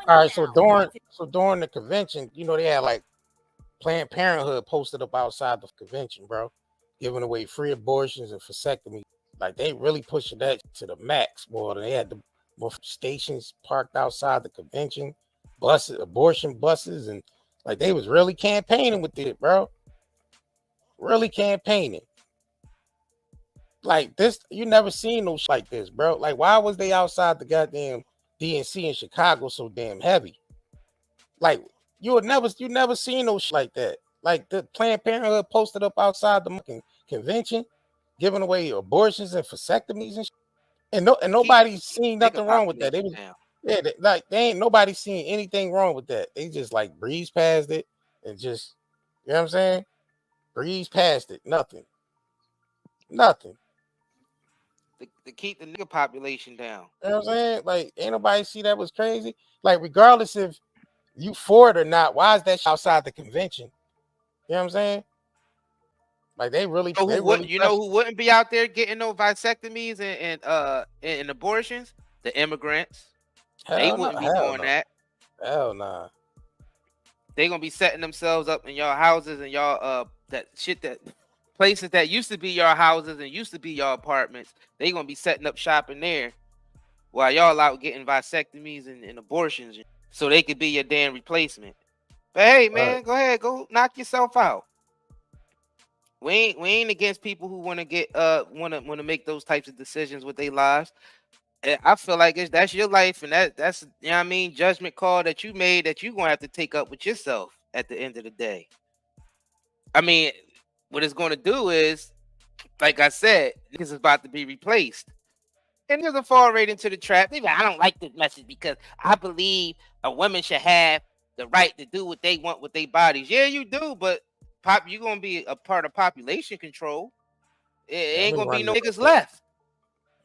All right, so during the convention, they had like Planned Parenthood posted up outside the convention, bro, giving away free abortions and vasectomies. Like they really pushing that to the max, boy. They had the more stations parked outside the convention, buses, abortion buses, and like they was really campaigning with it, bro. Really campaigning. Like this, you never seen no shit like this, bro. Like, why was they outside the goddamn DNC in Chicago so damn heavy? Like, you never seen no shit like that. Like the Planned Parenthood posted up outside the fucking convention, giving away abortions and vasectomies and shit. And Keep nobody seen nigga nothing wrong with that. They population was down. yeah, they ain't nobody seen anything wrong with that. They just like breeze past it and just you know what I'm saying? Breeze past it. Nothing. Nothing. To keep the nigga population down. You know what I'm saying? Like, ain't nobody see that was crazy. Like, regardless if you for it or not, why is that shit outside the convention? You know what I'm saying? Like, they really Who wouldn't be out there getting no vasectomies and abortions? The immigrants. They hell no, wouldn't be hell doing no, that. hell nah. They gonna be setting themselves up in y'all houses and y'all that places that used to be your houses and used to be your apartments. They gonna be setting up shop in there while y'all out getting vasectomies and abortions, so they could be your damn replacement. But hey, man, go ahead, go knock yourself out. We ain't against people who want to get want to make those types of decisions with their lives. I feel like that's your life, and that's you know what I mean, judgment call that you made that you gonna have to take up with yourself at the end of the day. I mean, what it's gonna do is, like I said, niggas is about to be replaced. And there's a fall right into the trap. Maybe I don't like this message because I believe a woman should have the right to do what they want with their bodies. Yeah, you do, but you're gonna be a part of population control. It ain't gonna be no niggas left.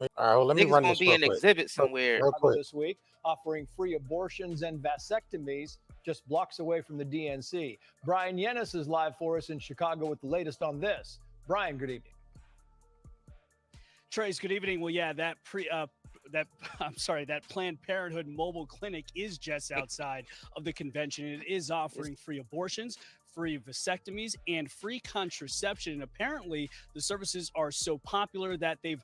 All right, well, let me Niggas run gonna this be an exhibit somewhere. real quick. This week, offering free abortions and vasectomies just blocks away from the DNC. Brian Yennis is live for us in Chicago with the latest on this. Brian, good evening. Trace, good evening. Well, yeah, that Planned Parenthood mobile clinic is just outside of the convention. It is offering free abortions, free vasectomies, and free contraception. And apparently, the services are so popular that they've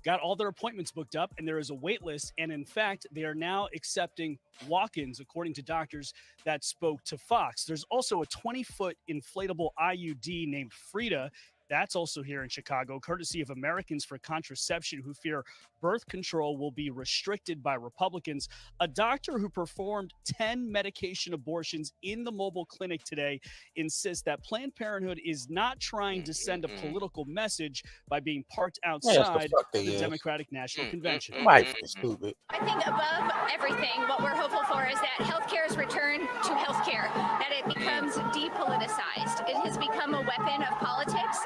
got all their appointments booked up, and there is a wait list. And in fact, they are now accepting walk-ins, according to doctors that spoke to Fox. There's also a 20-foot inflatable IUD named Frida. That's also here in Chicago, courtesy of Americans for Contraception, who fear birth control will be restricted by Republicans. A doctor who performed 10 medication abortions in the mobile clinic today insists that Planned Parenthood is not trying to send a political message by being parked outside the Democratic National Convention. Stupid. I think above everything, what we're hopeful for is that healthcare's return to healthcare, that it becomes depoliticized. It has become a weapon of politics.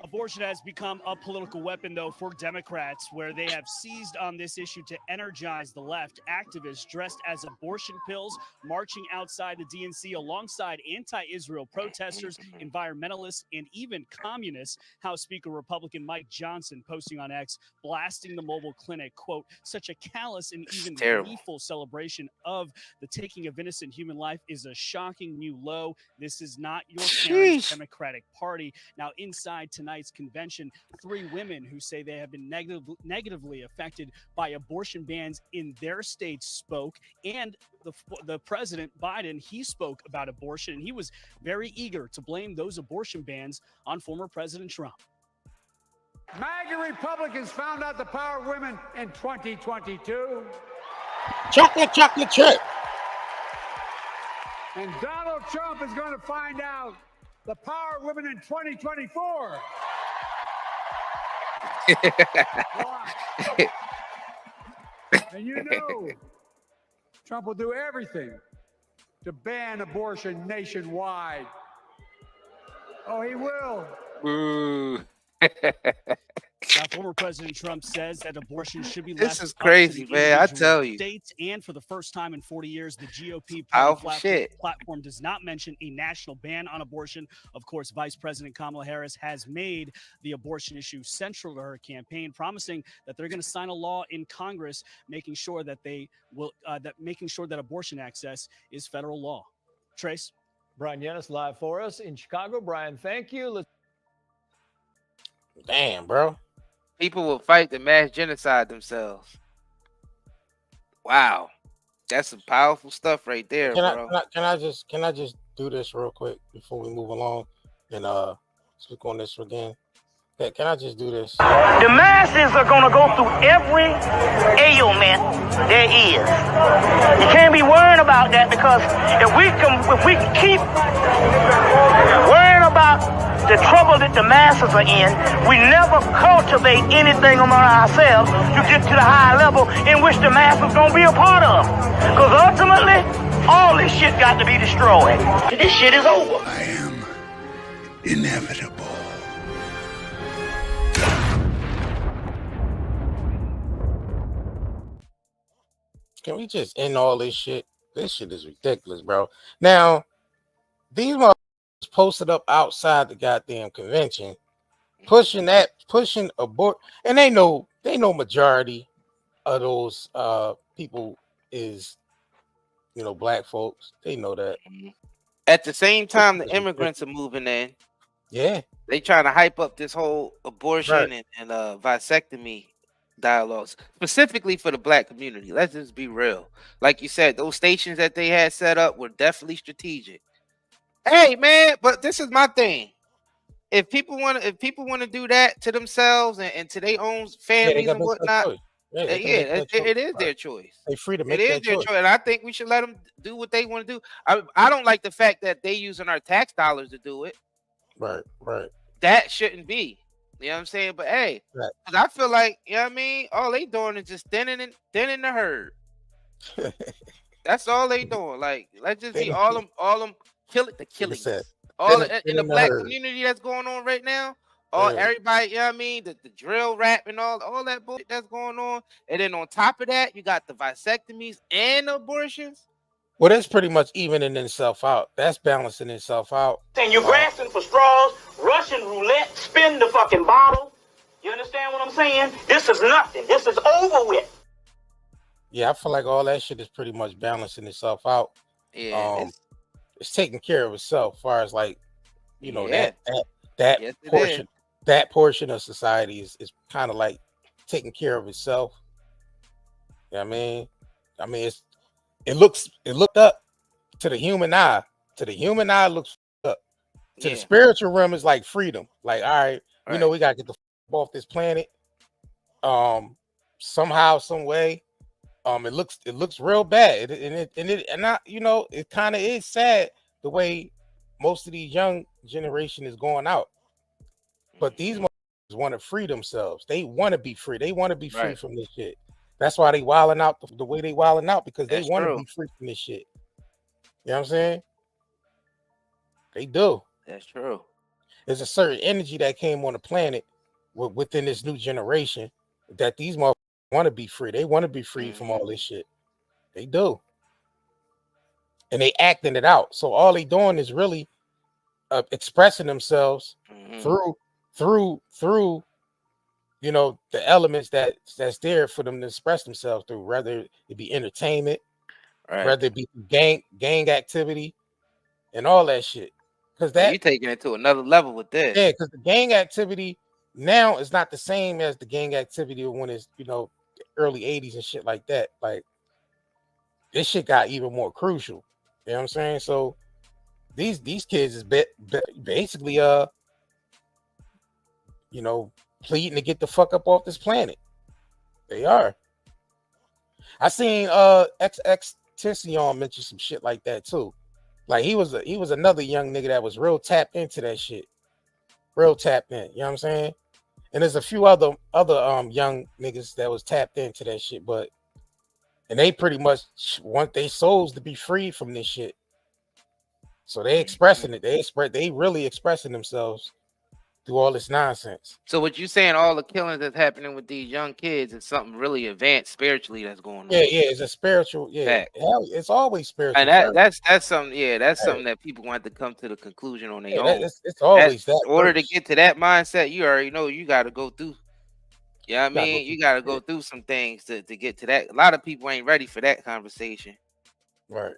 Abortion has become a political weapon, though, for Democrats, where they have seized on this issue to energize the left. Activists dressed as abortion pills marching outside the DNC alongside anti-Israel protesters, environmentalists, and even communists. House Speaker Republican Mike Johnson posting on X, blasting the mobile clinic, quote, such a callous and even lethal celebration of the taking of innocent human life is a shocking new low. This is not your parents' Democratic Party. Now, inside tonight's convention, 3 women who say they have been negatively affected by abortion bans in their states spoke, and the President Biden, he spoke about abortion, and he was very eager to blame those abortion bans on former President Trump. MAGA Republicans found out the power of women in 2022. Chocolate chip. And Donald Trump is going to find out the power of women in 2024. And you know, Trump will do everything to ban abortion nationwide. Oh, he will. Ooh. Now, former President Trump says that abortion should be This left is up to crazy, the man. I individual tell you. states, and for the first time in 40 years, the GOP Powerful party shit. platform does not mention a national ban on abortion. Of course, Vice President Kamala Harris has made the abortion issue central to her campaign, promising that they're going to sign a law in Congress making sure that abortion access is federal law. Trace. Brian Yennis live for us in Chicago. Brian, thank you. Damn, bro. People will fight to mass genocide themselves. Wow. That's some powerful stuff right there, bro. Can I just do this real quick before we move along and speak on this again? Can I just do this? The masses are gonna go through every ailment there is. You can't be worrying about that, because if we keep worrying about the trouble that the masses are in, we never cultivate anything among ourselves to get to the high level in which the masses gonna be a part of. Because ultimately, all this shit got to be destroyed. This shit is over. I am inevitable. Can we just end all this shit? This shit is ridiculous, bro. Now, these motherfuckers posted up outside the goddamn convention, pushing abort, and they know majority of those people is, black folks. They know that. At the same time, the immigrants are moving in. Yeah, they trying to hype up this whole abortion and vasectomy dialogues, specifically for the black community. Let's just be real. Like you said, those stations that they had set up were definitely strategic. Hey, man, but this is my thing. If people want to do that to themselves and to their own families and whatnot, it is their choice. They're free to make that choice. And I think we should let them do what they want to do. I don't like the fact that they using our tax dollars to do it. Right. That shouldn't be. You know what I'm saying? But hey, cause I feel like, you know what I mean? All they doing is just thinning the herd. That's all they doing. Like, let's just be all them killings. All in the black community that's going on right now. Everybody, you know what I mean? The drill rap and all that bullshit that's going on. And then on top of that, you got the vasectomies and abortions. Well, that's pretty much evening itself out. That's balancing itself out. And you're grasping for straws, Russian roulette, spin the fucking bottle. You understand what I'm saying? This is nothing. This is over with. Yeah, I feel like all that shit is pretty much balancing itself out. Yeah, it's taking care of itself, as far as like, that portion of society is kind of like taking care of itself. You know what I mean, it looked up to the human eye. To the human eye, it looks up. To the spiritual realm, is like freedom. Like, all right, we know we gotta get the off this planet. Somehow, some way. It looks real bad. It kind of is sad the way most of these young generation is going out. But these motherfuckers want to free themselves. They want to be free. They want to be free from this shit. That's why they wilding out the way they wilding out, because they want to be free from this shit. You know what I'm saying? They do. That's true. There's a certain energy that came on the planet within this new generation that these motherfuckers want to be free. They want to be free from all this shit. They do. And they acting it out. So all they doing is really expressing themselves through the elements that's there for them to express themselves through, whether it be entertainment, whether it be gang activity and all that shit. Because that you're taking it to another level with this. Yeah, because the gang activity now is not the same as the gang activity when it's early 80s and shit like that. Like, this shit got even more crucial. You know what I'm saying? So these kids is basically pleading to get the fuck up off this planet. They are. I seen XX Tension mention some shit like that too. Like, he was another young nigga that was real tapped into that shit. Real tapped in. You know what I'm saying? And there's a few other young niggas that was tapped into that shit, and they pretty much want their souls to be free from this shit. So they expressing it. They really expressing themselves through all this nonsense. So what you saying? All the killings that's happening with these young kids is something really advanced spiritually that's going on. Yeah, it's a spiritual. Yeah, hell, it's always spiritual. And that's something. Yeah, that's something that people want to come to the conclusion on their own. It's always that. In order to get to that mindset, you already know you got to go through. Yeah, you know I mean, you got to go through some things to get to that. A lot of people ain't ready for that conversation. Right.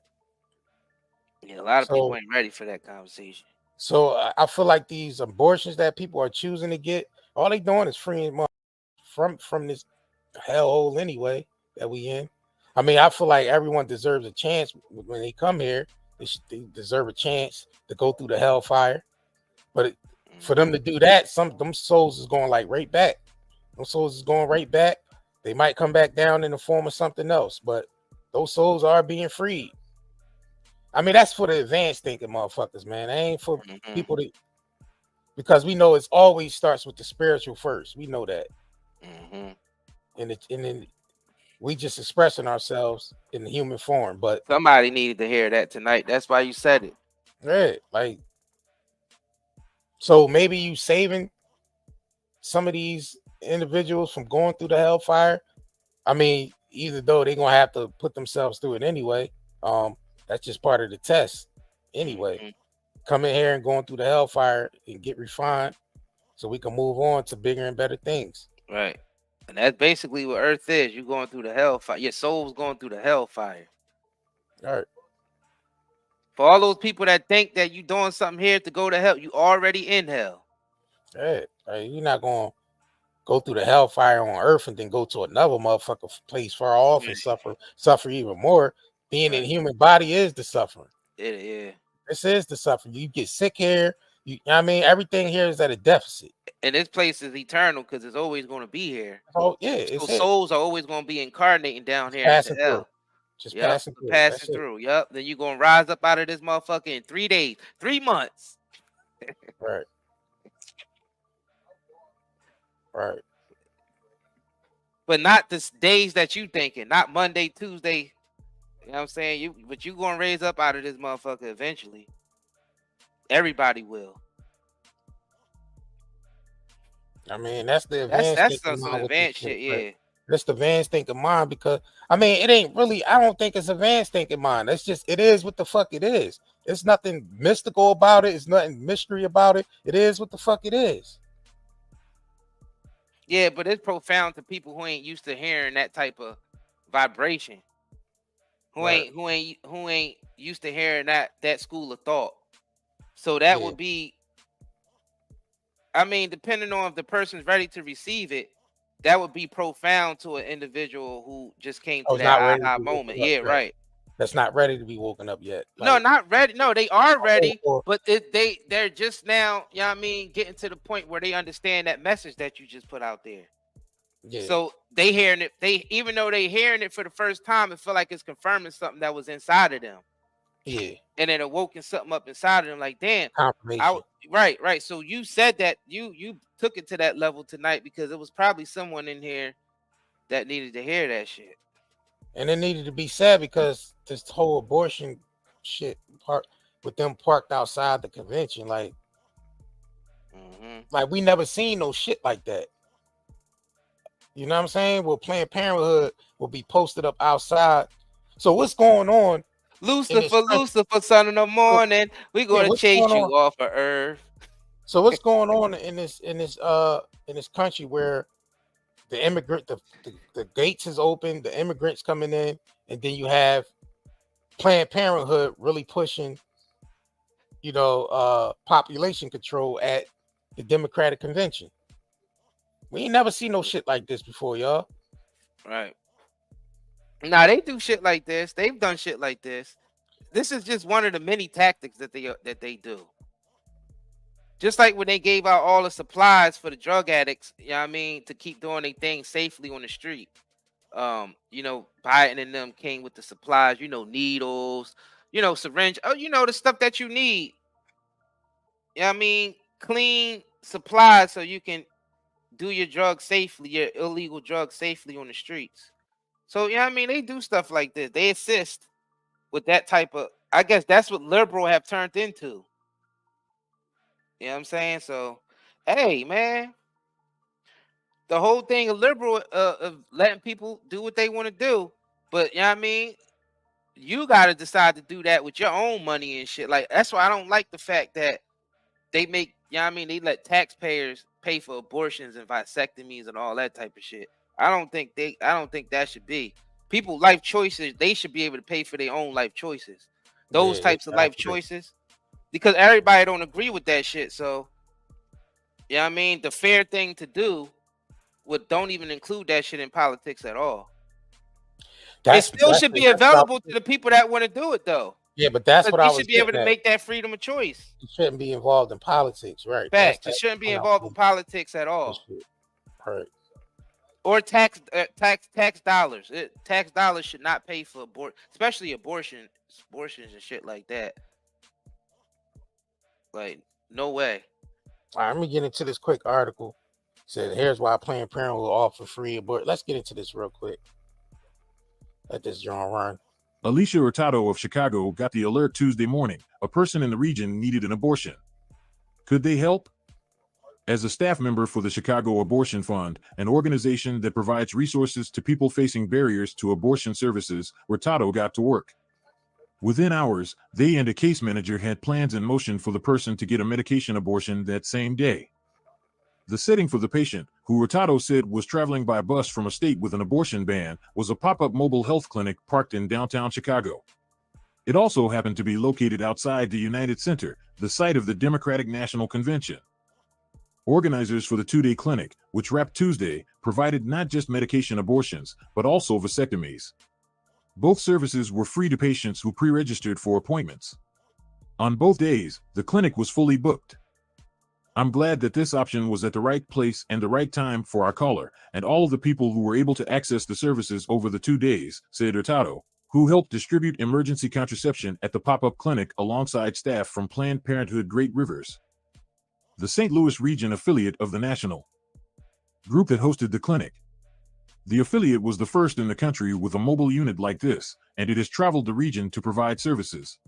Yeah, a lot of people ain't ready for that conversation. So I feel like these abortions that people are choosing to get, all they doing is freeing from this hellhole anyway that we in. I mean, I feel like everyone deserves a chance when they come here. They deserve a chance to go through the hellfire. But for them to do that, them souls is going like right back. Them souls is going right back. They might come back down in the form of something else, but those souls are being freed. I mean, that's for the advanced thinking motherfuckers, man. That ain't for people that, because we know it always starts with the spiritual first. We know that. And then we just expressing ourselves in the human form. But somebody needed to hear that tonight. That's why you said it. Right. Like, so maybe you saving some of these individuals from going through the hellfire. I mean, either though they're gonna have to put themselves through it anyway. That's just part of the test anyway. Coming here and going through the hellfire and get refined so we can move on to bigger and better things. Right. And that's basically what Earth is. You're going through the hellfire. Your soul's going through the hellfire. All right. For all those people that think that you're doing something here to go to hell, you already in hell. Right. You're not going to go through the hellfire on Earth and then go to another motherfucker place far off and suffer even more. Being in human body is the suffering. Yeah. This is the suffering. You get sick here. I mean, everything here is at a deficit. And this place is eternal because it's always going to be here. Oh, yeah. So souls are always going to be incarnating down here into hell. Just passing through. Yep. Then you're going to rise up out of this motherfucker in 3 days, 3 months. Right. Right. But not the days that you thinking, not Monday, Tuesday. You know what I'm saying? But you going to raise up out of this motherfucker eventually. Everybody will. I mean, that's the advanced. That's some advanced shit, yeah. Right? That's the advanced thinking mind, because I mean, it ain't really. I don't think it's advanced thinking mind. That's just it is what the fuck it is. It's nothing mystical about it. It's nothing mystery about it. It is what the fuck it is. Yeah, but it's profound to people who ain't used to hearing that type of vibration. Who ain't used to hearing that school of thought. So that would be, I mean, depending on if the person's ready to receive it, that would be profound to an individual who just came to that aha moment. Yeah, right. That's not ready to be woken up yet. No, not ready. No, they are ready, but they're just now, you know what I mean, getting to the point where they understand that message that you just put out there. Yeah. So they hearing it, even though they hearing it for the first time, it feel like it's confirming something that was inside of them. Yeah. And then awoken something up inside of them, like, damn. Confirmation. Right. So you said that you took it to that level tonight because it was probably someone in here that needed to hear that shit. And it needed to be said because this whole abortion shit part with them parked outside the convention, like we never seen no shit like that. You know what I'm saying? Well, Planned Parenthood will be posted up outside. So what's going on? Lucifer, son of the morning. We're gonna chase you off of Earth. So what's going on in this country where the gates is open, the immigrants coming in, and then you have Planned Parenthood really pushing, population control at the Democratic convention. We ain't never seen no shit like this before, y'all. Right. Now they do shit like this. They've done shit like this. This is just one of the many tactics that they do. Just like when they gave out all the supplies for the drug addicts, you know what I mean, to keep doing their thing safely on the street. Biden and them came with the supplies, needles, syringe, the stuff that you need. You know what I mean? Clean supplies so you can do your drugs safely, your illegal drugs safely on the streets. So, you know what I mean? They do stuff like this. They assist with that type of, I guess that's what liberal have turned into. You know what I'm saying? So Hey, man, the whole thing of liberal of letting people do what they want to do, but you know what I mean. You got to decide to do that with your own money and shit. Like that's why I don't like the fact that they make, you know what I mean, they let taxpayers pay for abortions and vasectomies and all that type of shit. I don't think that should be. People life choices, they should be able to pay for their own life choices. Those Yeah, types of life exactly. choices. Because everybody don't agree with that shit. So, you know what I mean? The fair thing to do don't even include that shit in politics at all. It still should be available to the people that want to do it though. Yeah, but that's what I You was should be able getting to at. make that freedom of choice. You shouldn't be involved in politics, right? Facts. It shouldn't be involved in politics at all. Right. Or tax dollars. Tax dollars should not pay for especially abortions and shit like that. Like, no way. All right, let me get into this quick article. It says, here's why Planned Parenthood will offer free abortion. Let's get into this real quick. Let this John run. Alicia Hurtado of Chicago got the alert Tuesday morning. A person in the region needed an abortion. Could they help? As a staff member for the Chicago Abortion Fund, an organization that provides resources to people facing barriers to abortion services, Hurtado got to work. Within hours, they and a case manager had plans in motion for the person to get a medication abortion that same day. The setting for the patient, who Hurtado said was traveling by bus from a state with an abortion ban, was a pop-up mobile health clinic parked in downtown Chicago. It also happened to be located outside the United Center, the site of the Democratic National Convention. Organizers for the two-day clinic, which wrapped Tuesday, provided not just medication abortions, but also vasectomies. Both services were free to patients who pre-registered for appointments. On both days, the clinic was fully booked. I'm glad that this option was at the right place and the right time for our caller, and all of the people who were able to access the services over the 2 days, said Hurtado, who helped distribute emergency contraception at the pop-up clinic alongside staff from Planned Parenthood Great Rivers, the St. Louis region affiliate of the national group that hosted the clinic. The affiliate was the first in the country with a mobile unit like this, and it has traveled the region to provide services.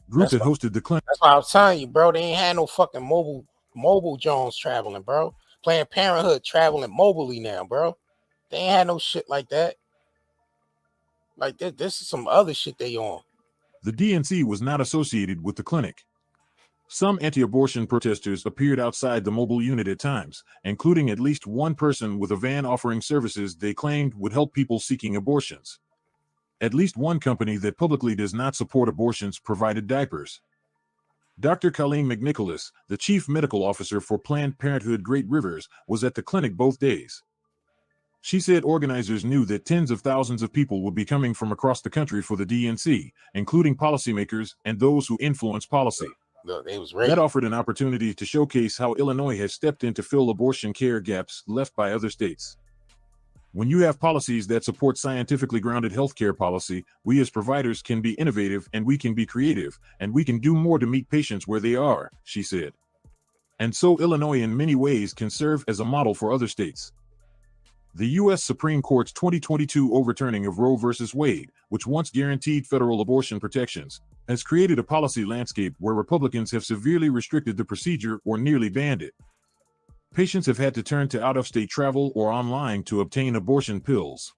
Group that hosted the clinic. That's why I was telling you, bro. They ain't had no fucking mobile Jones traveling, bro. Planned Parenthood traveling mobilely now, bro. They ain't had no shit like that. Like this is some other shit they on. The DNC was not associated with the clinic. Some anti-abortion protesters appeared outside the mobile unit at times, including at least one person with a van offering services they claimed would help people seeking abortions. At least one company that publicly does not support abortions provided diapers. Dr. Colleen McNicholas, the chief medical officer for Planned Parenthood Great Rivers, was at the clinic both days. She said organizers knew that tens of thousands of people would be coming from across the country for the DNC, including policymakers and those who influence policy. That offered an opportunity to showcase how Illinois has stepped in to fill abortion care gaps left by other states. When you have policies that support scientifically grounded healthcare policy, we as providers can be innovative and we can be creative, and we can do more to meet patients where they are, she said. And so Illinois in many ways can serve as a model for other states. The U.S. Supreme Court's 2022 overturning of Roe v. Wade, which once guaranteed federal abortion protections, has created a policy landscape where Republicans have severely restricted the procedure or nearly banned it. Patients have had to turn to out-of-state travel or online to obtain abortion pills.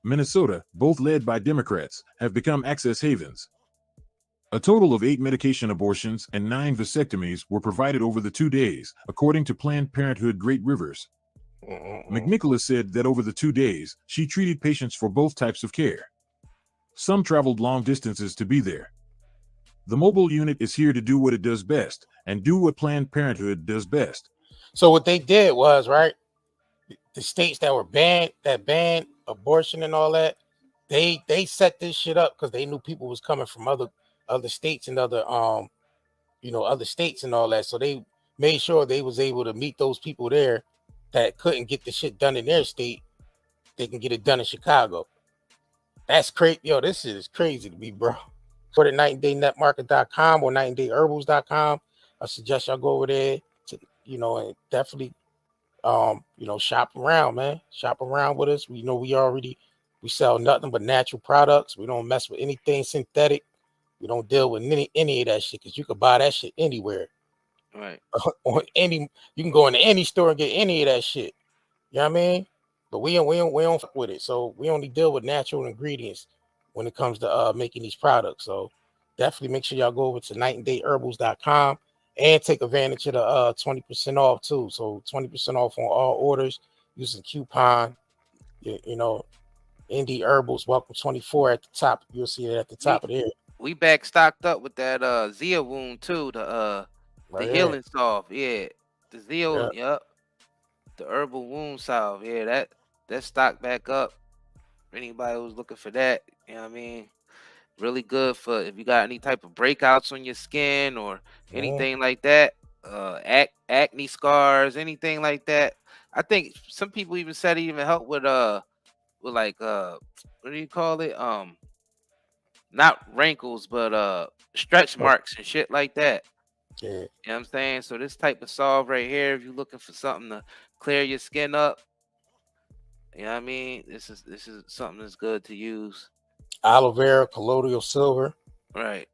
Minnesota, both led by Democrats, have become access havens. A total of 8 medication abortions and 9 vasectomies were provided over the 2 days, according to Planned Parenthood Great Rivers. McNicholas said that over the 2 days, she treated patients for both types of care. Some traveled long distances to be there. The mobile unit is here to do what it does best, and do what Planned Parenthood does best. So what they did was, right, the states that banned abortion and all that, they set this shit up because they knew people was coming from other states and other states and all that. So they made sure they was able to meet those people there that couldn't get the shit done in their state. They can get it done in Chicago. That's crazy. Yo, this shit is crazy to me, bro. Go to nightanddaynetmarket.com or nightandayherbals.com. I suggest y'all go over there to, and definitely, shop around, man. Shop around with us. We sell nothing but natural products. We don't mess with anything synthetic. We don't deal with any of that shit because you can buy that shit anywhere. Right. On any, you can go into any store and get any of that shit. You know what I mean? But we don't fuck with it. So we only deal with natural ingredients when it comes to making these products. So definitely make sure y'all go over to nightandayherbals.com and take advantage of the 20% off too. So 20% off on all orders using coupon. You know, Indie Herbals Welcome 24 at the top. You'll see it at the top of there. We back stocked up with that Zia wound too, the Right here. healing salve. Yeah. The Zia, Yeah. yep. The herbal wound salve. Yeah, that stocked back up. Anybody who's looking for that, you know what I mean? Really good for if you got any type of breakouts on your skin or anything like that. Acne scars, anything like that. I think some people even said it even help with like what do you call it? Not wrinkles, but stretch marks and shit like that. Yeah. You know what I'm saying? So this type of salve right here, if you're looking for something to clear your skin up, you know what I mean? This is something that's good to use. Aloe vera, colloidal silver. Right.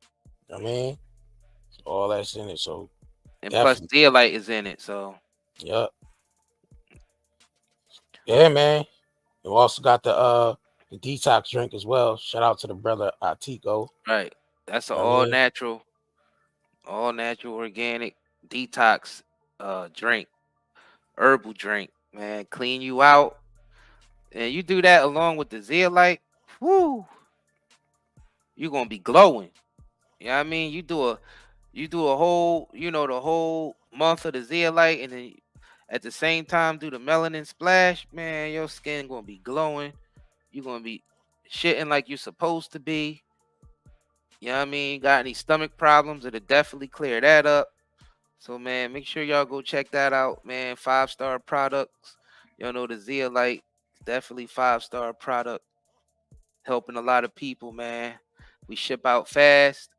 I mean, all that's in it. So and plus zeolite is in it. So yep. Yeah, man. We also got the detox drink as well. Shout out to the brother Atiko. Right. That's an I all mean, natural organic detox drink, herbal drink, man. Clean you out. And you do that along with the zeolite, whoo, you're gonna be glowing. You know what I mean? You do a whole, the whole month of the zeolite, and then at the same time do the melanin splash, man, your skin gonna be glowing. You're gonna be shitting like you're supposed to be. You know what I mean? Got any stomach problems, it'll definitely clear that up. So man, make sure y'all go check that out, man. 5-star products. Y'all know the zeolite, definitely 5-star product. Helping a lot of people, man. We ship out fast.